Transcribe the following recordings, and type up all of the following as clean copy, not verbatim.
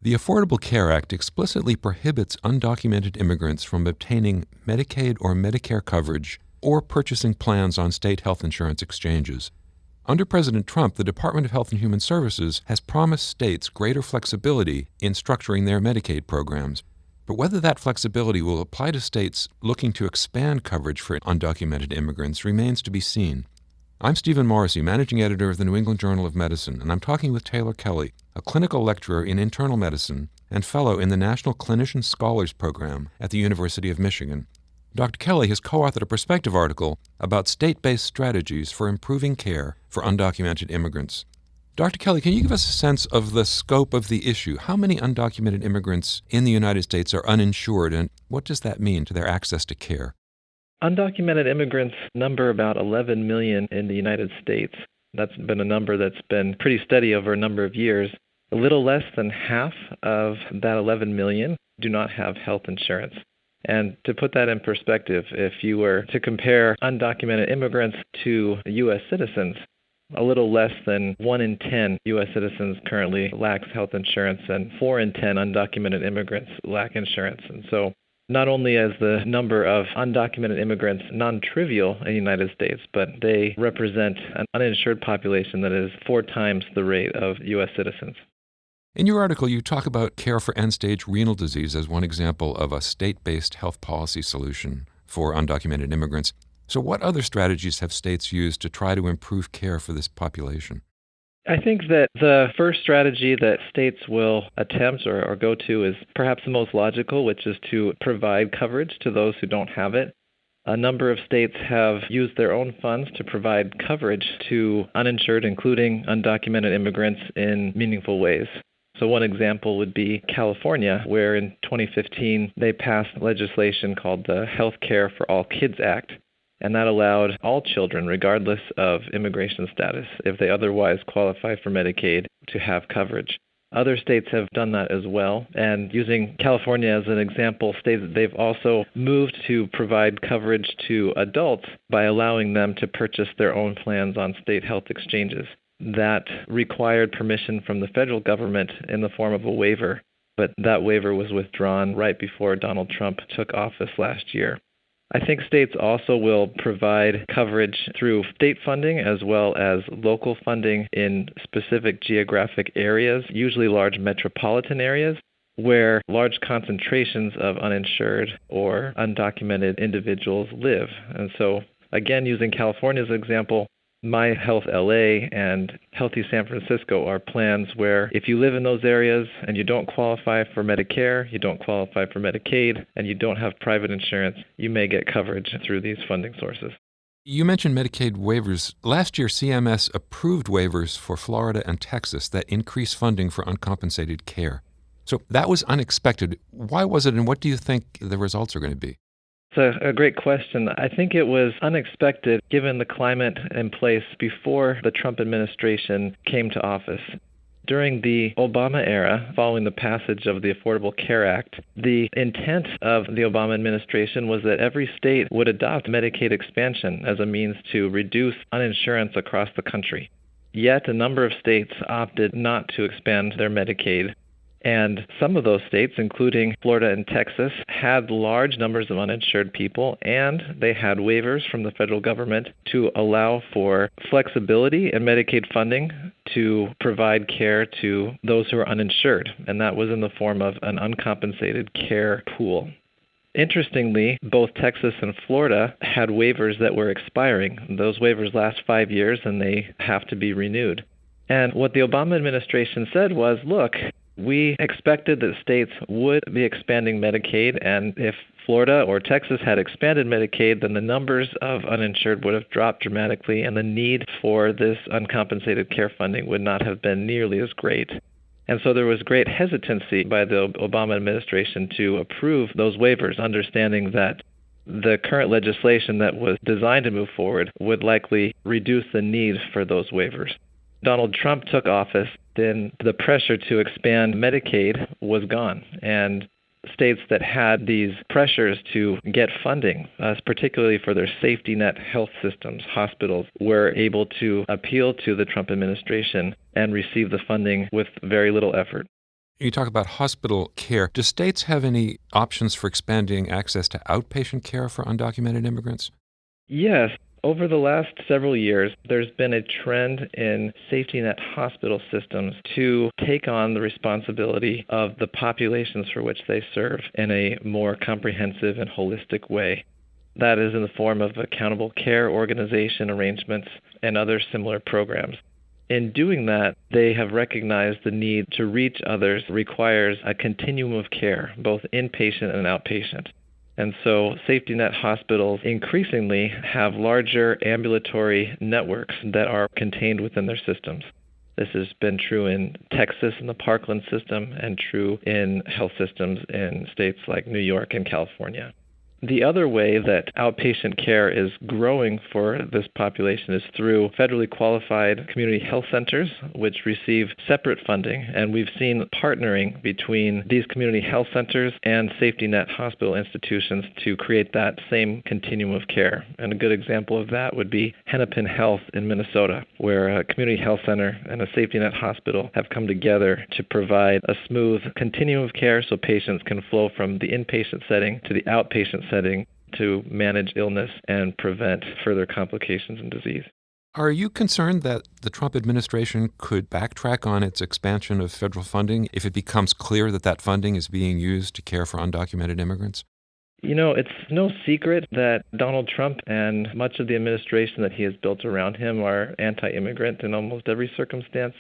The Affordable Care Act explicitly prohibits undocumented immigrants from obtaining Medicaid or Medicare coverage or purchasing plans on state health insurance exchanges. Under President Trump, the Department of Health and Human Services has promised states greater flexibility in structuring their Medicaid programs. But whether that flexibility will apply to states looking to expand coverage for undocumented immigrants remains to be seen. I'm Stephen Morrissey, managing editor of the New England Journal of Medicine, and I'm talking with Taylor Kelley, a clinical lecturer in internal medicine and fellow in the National Clinician Scholars Program at the University of Michigan. Dr. Kelley has co-authored a perspective article about state-based strategies for improving care for undocumented immigrants. Dr. Kelley, can you give us a sense of the scope of the issue? How many undocumented immigrants in the United States are uninsured, and what does that mean to their access to care? Undocumented immigrants number about 11 million in the United States. That's been a number that's been pretty steady over a number of years. A little less than half of that 11 million do not have health insurance. And to put that in perspective, if you were to compare undocumented immigrants to U.S. citizens, a little less than 1 in 10 U.S. citizens currently lacks health insurance, and 4 in 10 undocumented immigrants lack insurance. And so not only is the number of undocumented immigrants non-trivial in the United States, but they represent an uninsured population that is 4 times the rate of U.S. citizens. In your article, you talk about care for end-stage renal disease as one example of a state-based health policy solution for undocumented immigrants. So what other strategies have states used to try to improve care for this population? I think that the first strategy that states will attempt or go to is perhaps the most logical, which is to provide coverage to those who don't have it. A number of states have used their own funds to provide coverage to uninsured, including undocumented immigrants, in meaningful ways. So one example would be California, where in 2015 they passed legislation called the Health Care for All Kids Act. And that allowed all children, regardless of immigration status, if they otherwise qualify for Medicaid, to have coverage. Other states have done that as well. And using California as an example, they've also moved to provide coverage to adults by allowing them to purchase their own plans on state health exchanges. That required permission from the federal government in the form of a waiver, but that waiver was withdrawn right before Donald Trump took office last year. I think states also will provide coverage through state funding as well as local funding in specific geographic areas, usually large metropolitan areas, where large concentrations of uninsured or undocumented individuals live. And so, again, using California as an example, My Health LA and Healthy San Francisco are plans where if you live in those areas and you don't qualify for Medicare, you don't qualify for Medicaid, and you don't have private insurance, you may get coverage through these funding sources. You mentioned Medicaid waivers. Last year, CMS approved waivers for Florida and Texas that increase funding for uncompensated care. So that was unexpected. Why was it, and what do you think the results are going to be? It's a great question. I think it was unexpected given the climate in place before the Trump administration came to office. During the Obama era, following the passage of the Affordable Care Act, the intent of the Obama administration was that every state would adopt Medicaid expansion as a means to reduce uninsurance across the country. Yet a number of states opted not to expand their Medicaid. And some of those states, including Florida and Texas, had large numbers of uninsured people, and they had waivers from the federal government to allow for flexibility in Medicaid funding to provide care to those who are uninsured. And that was in the form of an uncompensated care pool. Interestingly, both Texas and Florida had waivers that were expiring. Those waivers last 5 years, and they have to be renewed. And what the Obama administration said was, look, we expected that states would be expanding Medicaid, and if Florida or Texas had expanded Medicaid, then the numbers of uninsured would have dropped dramatically, and the need for this uncompensated care funding would not have been nearly as great. And so there was great hesitancy by the Obama administration to approve those waivers, understanding that the current legislation that was designed to move forward would likely reduce the need for those waivers. Donald Trump took office, then the pressure to expand Medicaid was gone. And states that had these pressures to get funding, particularly for their safety net health systems, hospitals, were able to appeal to the Trump administration and receive the funding with very little effort. You talk about hospital care. Do states have any options for expanding access to outpatient care for undocumented immigrants? Yes. Over the last several years, there's been a trend in safety net hospital systems to take on the responsibility of the populations for which they serve in a more comprehensive and holistic way. That is in the form of accountable care organization arrangements and other similar programs. In doing that, they have recognized the need to reach others requires a continuum of care, both inpatient and outpatient. And so safety net hospitals increasingly have larger ambulatory networks that are contained within their systems. This has been true in Texas in the Parkland system and true in health systems in states like New York and California. The other way that outpatient care is growing for this population is through federally qualified community health centers, which receive separate funding. And we've seen partnering between these community health centers and safety net hospital institutions to create that same continuum of care. And a good example of that would be Hennepin Health in Minnesota, where a community health center and a safety net hospital have come together to provide a smooth continuum of care so patients can flow from the inpatient setting to the outpatient setting to manage illness and prevent further complications and disease. Are you concerned that the Trump administration could backtrack on its expansion of federal funding if it becomes clear that that funding is being used to care for undocumented immigrants? You know, it's no secret that Donald Trump and much of the administration that he has built around him are anti-immigrant in almost every circumstance.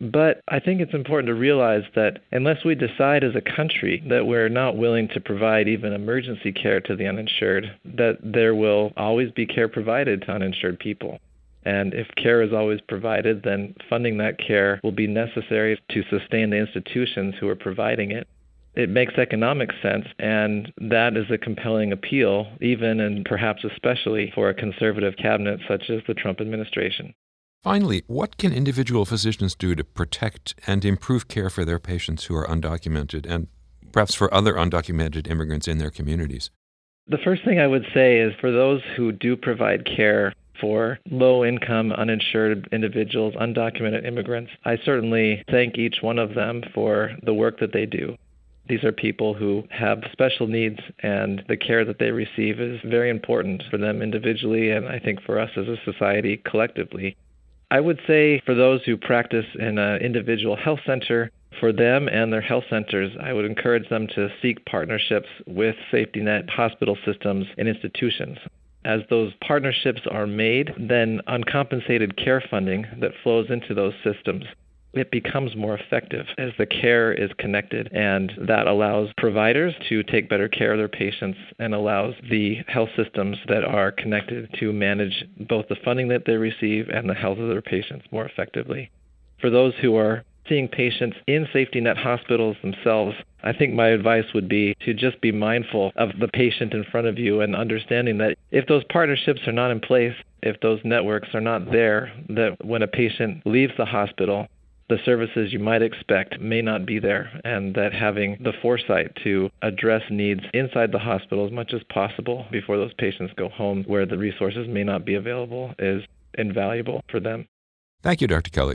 But I think it's important to realize that unless we decide as a country that we're not willing to provide even emergency care to the uninsured, that there will always be care provided to uninsured people. And if care is always provided, then funding that care will be necessary to sustain the institutions who are providing it. It makes economic sense, and that is a compelling appeal, even and perhaps especially for a conservative cabinet such as the Trump administration. Finally, what can individual physicians do to protect and improve care for their patients who are undocumented and perhaps for other undocumented immigrants in their communities? The first thing I would say is for those who do provide care for low-income, uninsured individuals, undocumented immigrants, I certainly thank each one of them for the work that they do. These are people who have special needs, and the care that they receive is very important for them individually and I think for us as a society collectively. I would say for those who practice in an individual health center, for them and their health centers, I would encourage them to seek partnerships with safety net hospital systems and institutions. As those partnerships are made, then uncompensated care funding that flows into those systems, it becomes more effective as the care is connected, and that allows providers to take better care of their patients and allows the health systems that are connected to manage both the funding that they receive and the health of their patients more effectively. For those who are seeing patients in safety net hospitals themselves, I think my advice would be to just be mindful of the patient in front of you and understanding that if those partnerships are not in place, if those networks are not there, that when a patient leaves the hospital, the services you might expect may not be there, and that having the foresight to address needs inside the hospital as much as possible before those patients go home where the resources may not be available is invaluable for them. Thank you, Dr. Kelley.